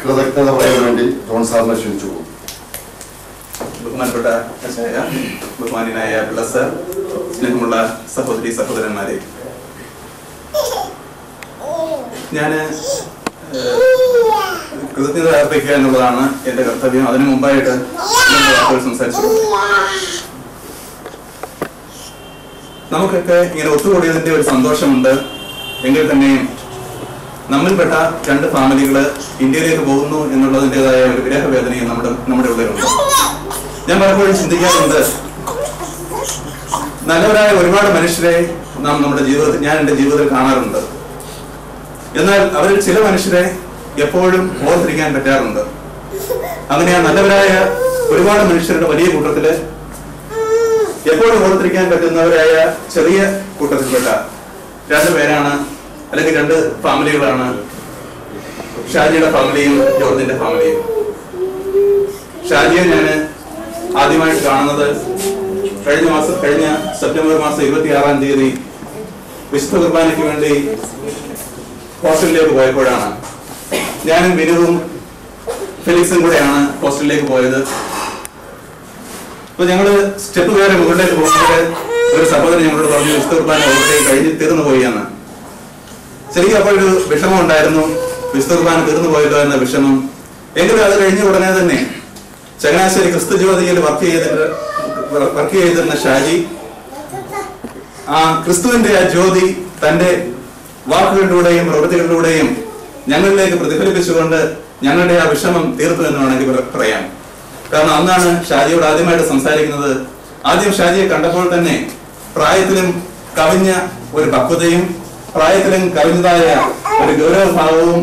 കൃതജ്ഞത പറയാൻ വേണ്ടി ജോൺ സാറിനെ ക്ഷണിച്ചു പോകും. ബഹുമാനപ്പെട്ട അച്ചായ, ബഹുമാനായ പിള്ള സർ, സ്നേഹമുള്ള സഹോദരി സഹോദരന്മാരെ, ഞാൻ കൃതജ്ഞത അർപ്പിക്കുക എന്നുള്ളതാണ് എന്റെ കർത്തവ്യം. അതിനു മുമ്പായിട്ട് സംസാരിച്ചു. നമുക്കൊക്കെ ഇങ്ങനെ ഒത്തുകൂടിയതിന്റെ ഒരു സന്തോഷമുണ്ട്. എങ്കിൽ തന്നെയും നമ്മിൽപ്പെട്ട 2 ഫാമിലികള് ഇന്ത്യയിലേക്ക് പോകുന്നു എന്നുള്ളതിൻ്റെതായ ഒരു വിരഹവേദനയും നമ്മുടെ ഉള്ളിലുണ്ട്. ഞാൻ പലപ്പോഴും ചിന്തിക്കാറുണ്ട്, നല്ലവരായ ഒരുപാട് മനുഷ്യരെ ഞാൻ എന്റെ ജീവിതത്തിൽ കാണാറുണ്ട്. എന്നാൽ അവരിൽ ചില മനുഷ്യരെ എപ്പോഴും ഓർത്തിരിക്കാൻ പറ്റാറുണ്ട്. അങ്ങനെ ആ നല്ലവരായ ഒരുപാട് മനുഷ്യരുടെ വലിയ കൂട്ടത്തില് എപ്പോഴും ഓർത്തിരിക്കാൻ പറ്റുന്നവരായ ചെറിയ കൂട്ടത്തിൽപ്പെട്ട 2 പേരാണ്, അല്ലെങ്കിൽ 2 ഫാമിലികളാണ്, ഷാജിയുടെ ഫാമിലിയും ജോർജിന്റെ ഫാമിലിയും. ഷാജിയെ ഞാൻ ആദ്യമായിട്ട് കാണുന്നത് കഴിഞ്ഞ സെപ്റ്റംബർ മാസം 26-ാം തീയതി വിശുദ്ധ കുർബാനയ്ക്ക് വേണ്ടി ഹോസ്റ്റലിലേക്ക് പോയപ്പോഴാണ്. ഞാനും വിനുവും ഫെലിക്സും കൂടെയാണ് ഹോസ്റ്റലിലേക്ക് പോയത്. അപ്പൊ ഞങ്ങള് സ്റ്റെപ്പ് കയറി മുകളിലേക്ക് പോകുമ്പോൾ ഒരു സഹോദരൻ ഞങ്ങളോട് പറഞ്ഞു, വിശുദ്ധ കുർബാന ഓൾറെഡി കഴിഞ്ഞ് തീർന്നു പോയി എന്ന്. ശരിക്കും അപ്പോൾ ഒരു വിഷമം ഉണ്ടായിരുന്നു, വിശുദ്ധ കുർബാന തീർന്നു പോയല്ലോ എന്ന വിഷമം. എങ്കിലും അത് കഴിഞ്ഞ ഉടനെ തന്നെ ചങ്ങനാശ്ശേരി ക്രിസ്തു ജ്യോതിയിൽ വർക്ക് ചെയ്തിരുന്ന ഷാജി ആ ക്രിസ്തുവിന്റെ ആ ജ്യോതി തന്റെ വാക്കുകളിലൂടെയും പ്രവൃത്തികളിലൂടെയും ഞങ്ങളിലേക്ക് പ്രതിഫലിപ്പിച്ചുകൊണ്ട് ഞങ്ങളുടെ ആ വിഷമം തീർത്തു എന്ന് വേണമെങ്കിൽ പറയാം. കാരണം അന്നാണ് ഷാജിയോട് ആദ്യമായിട്ട് സംസാരിക്കുന്നത്. ആദ്യം ഷാജിയെ കണ്ടപ്പോൾ തന്നെ പ്രായത്തിലും കവിഞ്ഞ ഒരു പക്വതയും പ്രായത്തിലും കവിഞ്ഞതായ ഒരു ഗൗരവഭാവവും